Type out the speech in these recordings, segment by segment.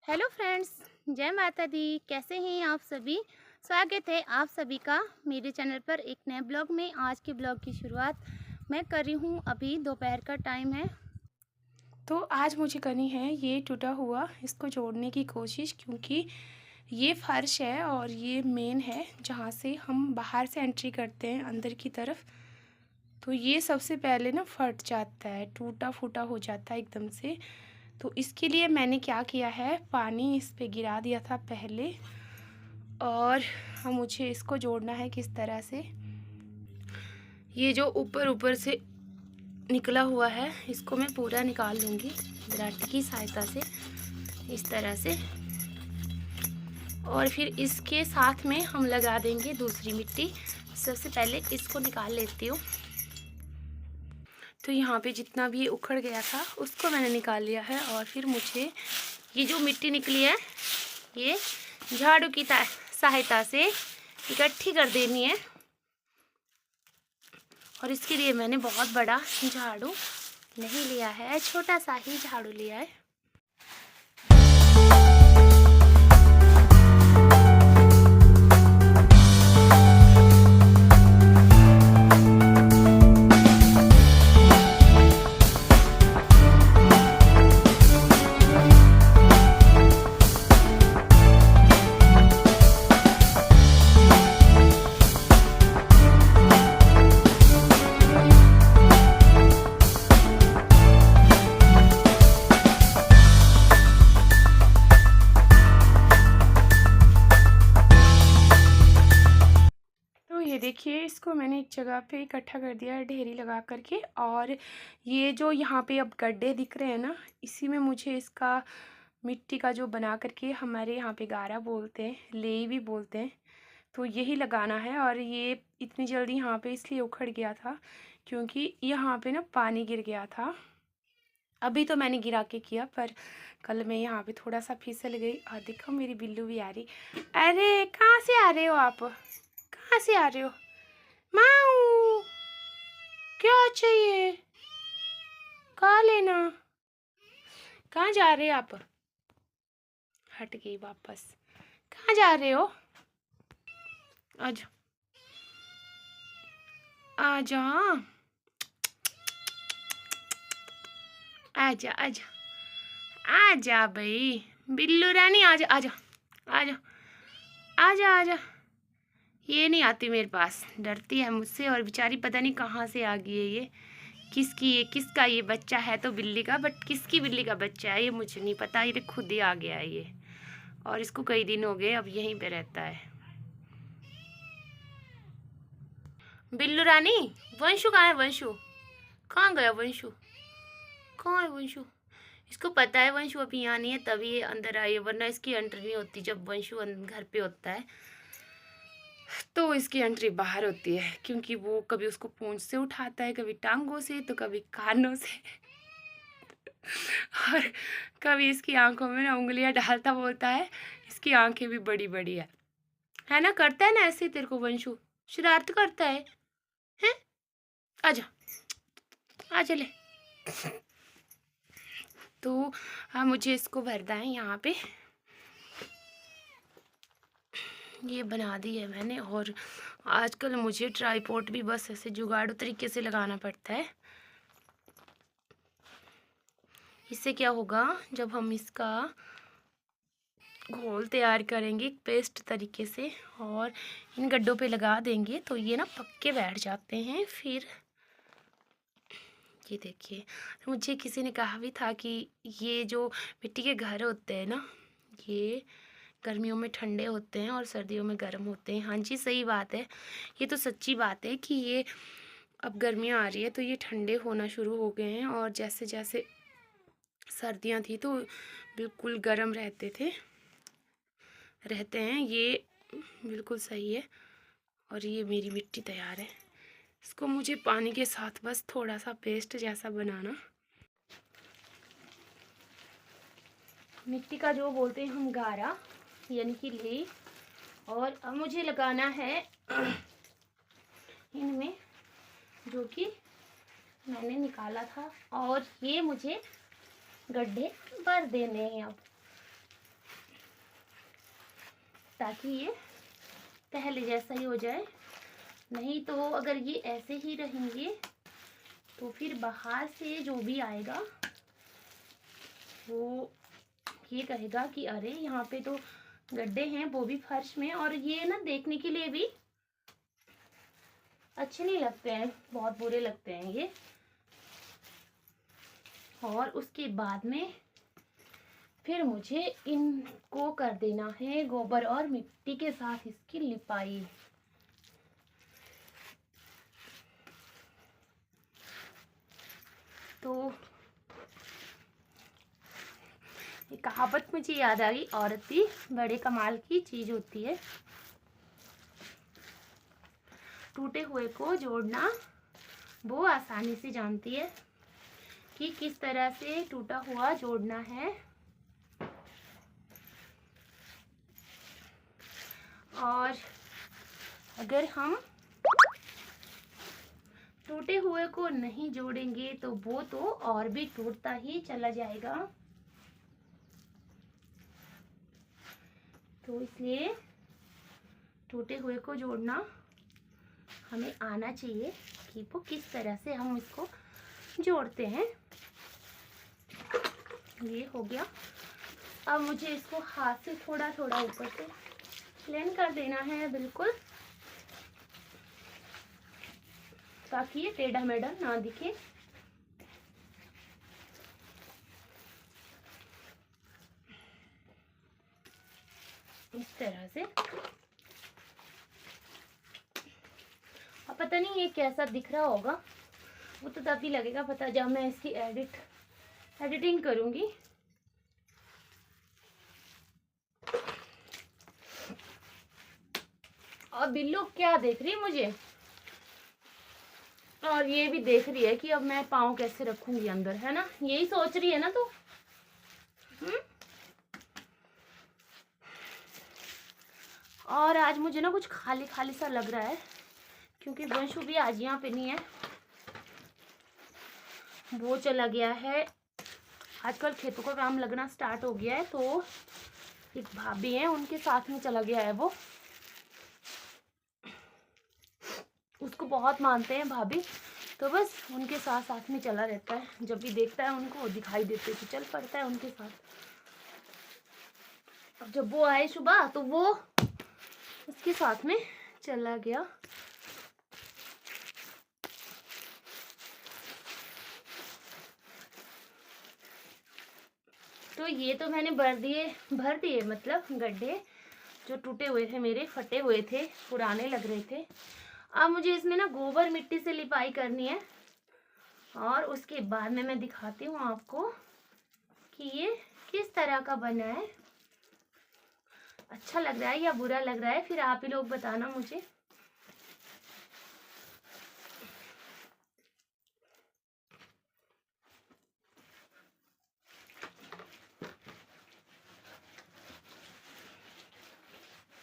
Hello friends, जय माता दी। कैसे हैं आप सभी? स्वागत है आप सभी का मेरे चैनल पर एक नए ब्लॉग में। आज के ब्लॉग की शुरुआत मैं कर रही हूँ। अभी दोपहर का टाइम है तो आज मुझे करनी है ये टूटा हुआ इसको जोड़ने की कोशिश, क्योंकि ये फर्श है और ये मेन है जहाँ से हम बाहर से एंट्री करते हैं अंदर की तरफ। तो ये सबसे पहले ना फट जाता है, टूटा फूटा हो जाता है एकदम से। तो इसके लिए मैंने क्या किया है, पानी इस पे गिरा दिया था पहले, और मुझे इसको जोड़ना है किस तरह से। ये जो ऊपर ऊपर से निकला हुआ है इसको मैं पूरा निकाल लूँगी दराटी की सहायता से, इस तरह से। और फिर इसके साथ में हम लगा देंगे दूसरी मिट्टी। सबसे पहले इसको निकाल लेती हूँ। तो यहाँ पे जितना भी ये उखड़ गया था उसको मैंने निकाल लिया है। और फिर मुझे ये जो मिट्टी निकली है ये झाड़ू की सहायता से इकट्ठी कर देनी है। और इसके लिए मैंने बहुत बड़ा झाड़ू नहीं लिया है, छोटा सा ही झाड़ू लिया है। ये देखिए, इसको मैंने एक जगह पे इकट्ठा कर दिया है ढेरी लगा करके। और ये जो यहाँ पे अब गड्ढे दिख रहे हैं ना, इसी में मुझे इसका मिट्टी का जो बना करके, हमारे यहाँ पे गारा बोलते हैं, लेई भी बोलते हैं, तो यही लगाना है। और ये इतनी जल्दी यहाँ पे इसलिए उखड़ गया था क्योंकि यहाँ पे ना पानी गिर गया था। अभी तो मैंने गिरा के किया, पर कल मैं यहाँ पे थोड़ा सा फिसल गई। और देखो मेरी बिल्लू भी आ रही। अरे कहाँ से आ रहे हो आप? कहाँ से आ रहे हो? माऊ, क्या चाहिए? कहाँ लेना? कहाँ जा रहे हो आप? हट गई वापस। कहाँ जा रहे हो? आजा आजा आजा आजा आजा भाई, बिल्लू रानी आजा आजा आजा आजा आजा। ये नहीं आती मेरे पास, डरती है मुझसे। और बेचारी पता नहीं कहाँ से आ गई है ये। किसका ये बच्चा है तो बिल्ली का, बट किसकी बिल्ली का बच्चा है ये मुझे नहीं पता। ये खुद ही आ गया है ये, और इसको कई दिन हो गए अब यहीं पे रहता है। बिल्लू रानी, वंशु कहाँ है? वंशु कहाँ गया? वंशु कहाँ है? वंशु, इसको पता है वंशु अभी यहाँ नहीं है तभी ये अंदर आई है, वरना इसकी एंट्री नहीं होती। जब वंशु घर पे होता है तो इसकी एंट्री बाहर होती है, क्योंकि वो कभी उसको पूंछ से उठाता है, कभी टांगों से, तो कभी कानों से और कभी इसकी आंखों में ना उंगलियां डालता, बोलता है इसकी आंखें भी बड़ी बड़ी है ना? करता है ना ऐसे तेरे को वंशु? शरारत करता है हैं? आजा आजा ले। तो हाँ, मुझे इसको भरना है यहाँ पे। ये बना दी है मैंने। और आजकल मुझे ट्राईपॉड भी बस ऐसे जुगाड़ू तरीके से लगाना पड़ता है। इससे क्या होगा, जब हम इसका घोल तैयार करेंगे पेस्ट तरीके से और इन गड्ढों पे लगा देंगे तो ये ना पक्के बैठ जाते हैं। फिर ये देखिए, मुझे किसी ने कहा भी था कि ये जो मिट्टी के घर होते हैं ना, ये गर्मियों में ठंडे होते हैं और सर्दियों में गर्म होते हैं। हाँ जी, सही बात है। ये तो सच्ची बात है कि ये अब गर्मियाँ आ रही है तो ये ठंडे होना शुरू हो गए हैं, और जैसे जैसे सर्दियाँ थी तो बिल्कुल गर्म रहते हैं। ये बिल्कुल सही है। और ये मेरी मिट्टी तैयार है। इसको मुझे पानी के साथ बस थोड़ा सा पेस्ट जैसा बनाना, मिट्टी का जो बोलते हैं हम गारा, यानी कि लेई। और अब मुझे लगाना है इनमें, जो कि मैंने निकाला था, और ये मुझे गड्ढे भर देने हैं। अब ताकि ये पहले जैसा ही हो जाए। नहीं तो अगर ये ऐसे ही रहेंगे तो फिर बाहर से जो भी आएगा वो ये कहेगा कि अरे यहाँ पे तो गड्ढे हैं, वो भी फर्श में, और ये ना देखने के लिए भी अच्छे नहीं लगते हैं, बहुत बुरे लगते हैं ये। और उसके बाद में फिर मुझे इनको कर देना है गोबर और मिट्टी के साथ इसकी लिपाई। तो ये कहावत मुझे याद आ गई, औरत भी बड़े कमाल की चीज होती है। टूटे हुए को जोड़ना वो आसानी से जानती है कि किस तरह से टूटा हुआ जोड़ना है। और अगर हम टूटे हुए को नहीं जोड़ेंगे तो वो तो और भी टूटता ही चला जाएगा। तो इसलिए टूटे हुए को जोड़ना हमें आना चाहिए कि वो किस तरह से हम इसको जोड़ते हैं। ये हो गया। अब मुझे इसको हाथ से थोड़ा थोड़ा ऊपर से प्लेन कर देना है बिल्कुल, ताकि ये टेढ़ा मेढ़ा ना दिखे। इस तरह से। अब पता नहीं ये कैसा दिख रहा होगा, वो तो तभी लगेगा पता जब मैं इसकी एडिटिंग करूंगी। और बिल्लू क्या देख रही है मुझे, और ये भी देख रही है कि अब मैं पाँव कैसे रखूंगी अंदर, है ना, यही सोच रही है ना। तो और आज मुझे ना कुछ खाली खाली सा लग रहा है, क्योंकि वंशु भी आज यहाँ पे नहीं है, वो चला गया है। आजकल खेतों का काम लगना स्टार्ट हो गया है, तो एक भाभी है उनके साथ में चला गया है। वो उसको बहुत मानते हैं भाभी, तो बस उनके साथ साथ में चला रहता है। जब भी देखता है उनको दिखाई देते तो चल पड़ता है उनके साथ। अब जब वो आए सुबह तो वो उसके साथ में चला गया। तो ये तो मैंने भर दिए मतलब गड्ढे जो टूटे हुए थे मेरे, फटे हुए थे, पुराने लग रहे थे। अब मुझे इसमें ना गोबर मिट्टी से लिपाई करनी है, और उसके बाद में मैं दिखाती हूँ आपको कि ये किस तरह का बना है। अच्छा लग रहा है या बुरा लग रहा है, फिर आप ही लोग बताना मुझे।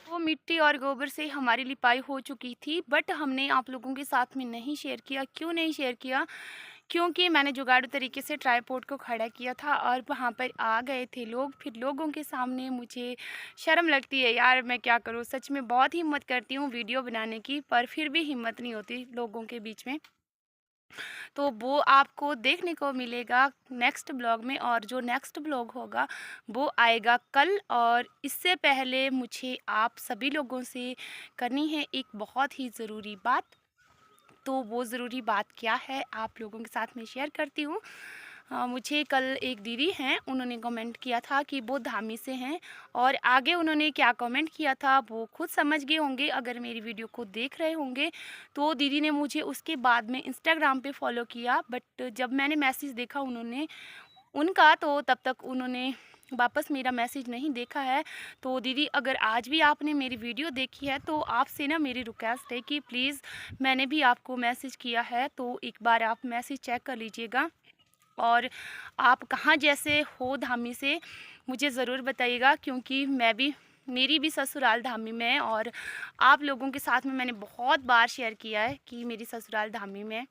वो मिट्टी और गोबर से हमारी लिपाई हो चुकी थी, बट हमने आप लोगों के साथ में नहीं शेयर किया। क्यों नहीं शेयर किया? क्योंकि मैंने जुगाड़ू तरीके से ट्राइपॉड को खड़ा किया था और वहाँ पर आ गए थे लोग। फिर लोगों के सामने मुझे शर्म लगती है यार, मैं क्या करूँ। सच में बहुत हिम्मत करती हूँ वीडियो बनाने की, पर फिर भी हिम्मत नहीं होती लोगों के बीच में। तो वो आपको देखने को मिलेगा नेक्स्ट ब्लॉग में, और जो नेक्स्ट ब्लॉग होगा वो आएगा कल। और इससे पहले मुझे आप सभी लोगों से करनी है एक बहुत ही ज़रूरी बात। तो वो ज़रूरी बात क्या है आप लोगों के साथ में शेयर करती हूँ। मुझे कल एक दीदी हैं, उन्होंने कमेंट किया था कि वो धामी से हैं, और आगे उन्होंने क्या कमेंट किया था वो खुद समझ गए होंगे अगर मेरी वीडियो को देख रहे होंगे। तो दीदी ने मुझे उसके बाद में इंस्टाग्राम पे फॉलो किया, बट जब मैंने मैसेज देखा उनका तो तब तक उन्होंने वापस मेरा मैसेज नहीं देखा है। तो दीदी अगर आज भी आपने मेरी वीडियो देखी है तो आपसे ना मेरी रिक्वेस्ट है कि प्लीज़, मैंने भी आपको मैसेज किया है तो एक बार आप मैसेज चेक कर लीजिएगा, और आप कहाँ जैसे हो धामी से मुझे ज़रूर बताइएगा, क्योंकि मेरी भी ससुराल धामी में है। और आप लोगों के साथ में मैंने बहुत बार शेयर किया है कि मेरी ससुराल धामी में है।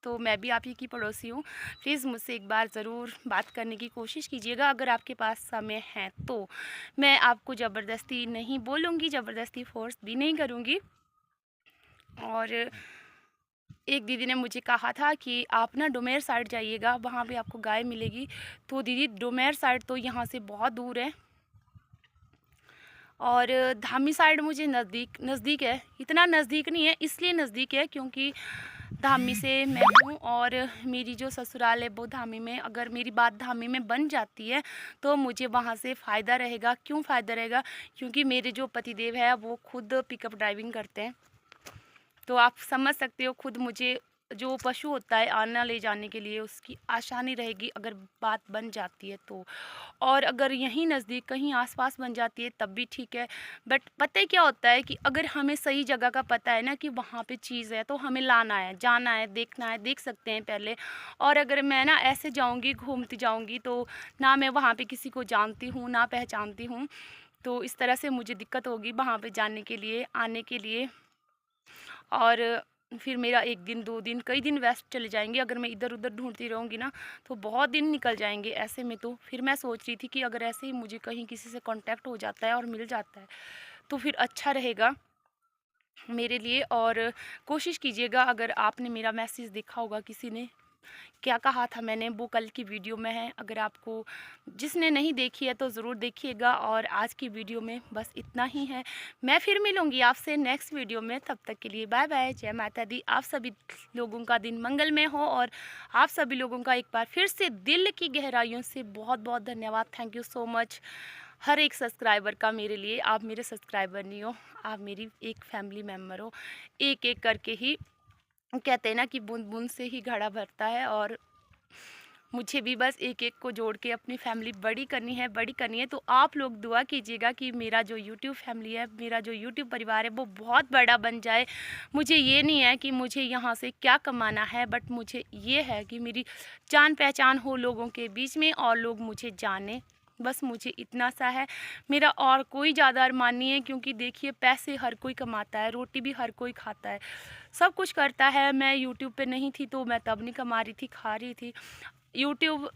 तो मैं भी आप ही की पड़ोसी हूँ। प्लीज़ मुझसे एक बार ज़रूर बात करने की कोशिश कीजिएगा, अगर आपके पास समय है तो। मैं आपको ज़बरदस्ती नहीं बोलूँगी, ज़बरदस्ती फ़ोर्स भी नहीं करूँगी। और एक दीदी ने मुझे कहा था कि आप ना डोमेर साइड जाइएगा, वहाँ पे आपको गाय मिलेगी। तो दीदी डोमेर साइड तो यहाँ से बहुत दूर है, और धामी साइड मुझे नज़दीक है। इतना नज़दीक नहीं है, इसलिए नज़दीक है क्योंकि धामी से मैं हूँ और मेरी जो ससुराल है वो धामी में। अगर मेरी बात धामी में बन जाती है तो मुझे वहाँ से फ़ायदा रहेगा। क्यों फ़ायदा रहेगा? क्योंकि मेरे जो पतिदेव है वो खुद पिकअप ड्राइविंग करते हैं। तो आप समझ सकते हो, खुद मुझे जो पशु होता है आना ले जाने के लिए उसकी आसानी रहेगी अगर बात बन जाती है तो। और अगर यहीं नज़दीक कहीं आसपास बन जाती है तब भी ठीक है। बट पता है क्या होता है कि अगर हमें सही जगह का पता है ना कि वहाँ पे चीज़ है, तो हमें लाना है, जाना है, देखना है, देख सकते हैं पहले। और अगर मैं ना ऐसे जाऊँगी, घूमती जाऊँगी, तो ना मैं वहाँ पे किसी को जानती हूँ ना पहचानती हूँ, तो इस तरह से मुझे दिक्कत होगी वहाँ पे जाने के लिए, आने के लिए। और फिर मेरा 1 दिन 2 दिन कई दिन वेस्ट चले जाएंगे। अगर मैं इधर उधर ढूंढती रहूँगी ना तो बहुत दिन निकल जाएंगे ऐसे में। तो फिर मैं सोच रही थी कि अगर ऐसे ही मुझे कहीं किसी से कांटेक्ट हो जाता है और मिल जाता है तो फिर अच्छा रहेगा मेरे लिए। और कोशिश कीजिएगा, अगर आपने मेरा मैसेज देखा होगा, किसी ने क्या कहा था मैंने, वो कल की वीडियो में है। अगर आपको, जिसने नहीं देखी है तो ज़रूर देखिएगा। और आज की वीडियो में बस इतना ही है। मैं फिर मिलूँगी आपसे नेक्स्ट वीडियो में, तब तक के लिए बाय बाय, जय माता दी। आप सभी लोगों का दिन मंगलमय हो, और आप सभी लोगों का एक बार फिर से दिल की गहराइयों से बहुत बहुत धन्यवाद। थैंक यू सो मच हर एक सब्सक्राइबर का मेरे लिए। आप मेरे सब्सक्राइबर नहीं हो, आप मेरी एक फैमिली मेम्बर हो। एक एक करके ही कहते हैं ना कि बूंद बूंद से ही घड़ा भरता है, और मुझे भी बस एक एक को जोड़ के अपनी फैमिली बड़ी करनी है, बड़ी करनी है। तो आप लोग दुआ कीजिएगा कि मेरा जो यूट्यूब फैमिली है, मेरा जो यूट्यूब परिवार है वो बहुत बड़ा बन जाए। मुझे ये नहीं है कि मुझे यहाँ से क्या कमाना है, बट मुझे ये है कि मेरी जान पहचान हो लोगों के बीच में और लोग मुझे जाने। बस मुझे इतना सा है, मेरा और कोई ज़्यादा अरमान नहीं है। क्योंकि देखिए, पैसे हर कोई कमाता है, रोटी भी हर कोई खाता है, सब कुछ करता है। मैं यूट्यूब पे नहीं थी तो मैं तब नहीं कमा रही थी, खा रही थी। यूट्यूब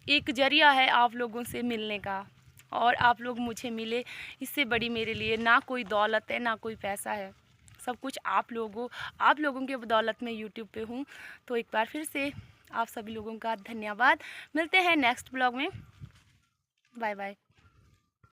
एक ज़रिया है आप लोगों से मिलने का, और आप लोग मुझे मिले, इससे बड़ी मेरे लिए ना कोई दौलत है ना कोई पैसा है। सब कुछ आप लोगों के बदौलत में यूट्यूब पे हूँ। तो एक बार फिर से आप सभी लोगों का धन्यवाद। मिलते हैं नेक्स्ट ब्लॉग में। Bye bye.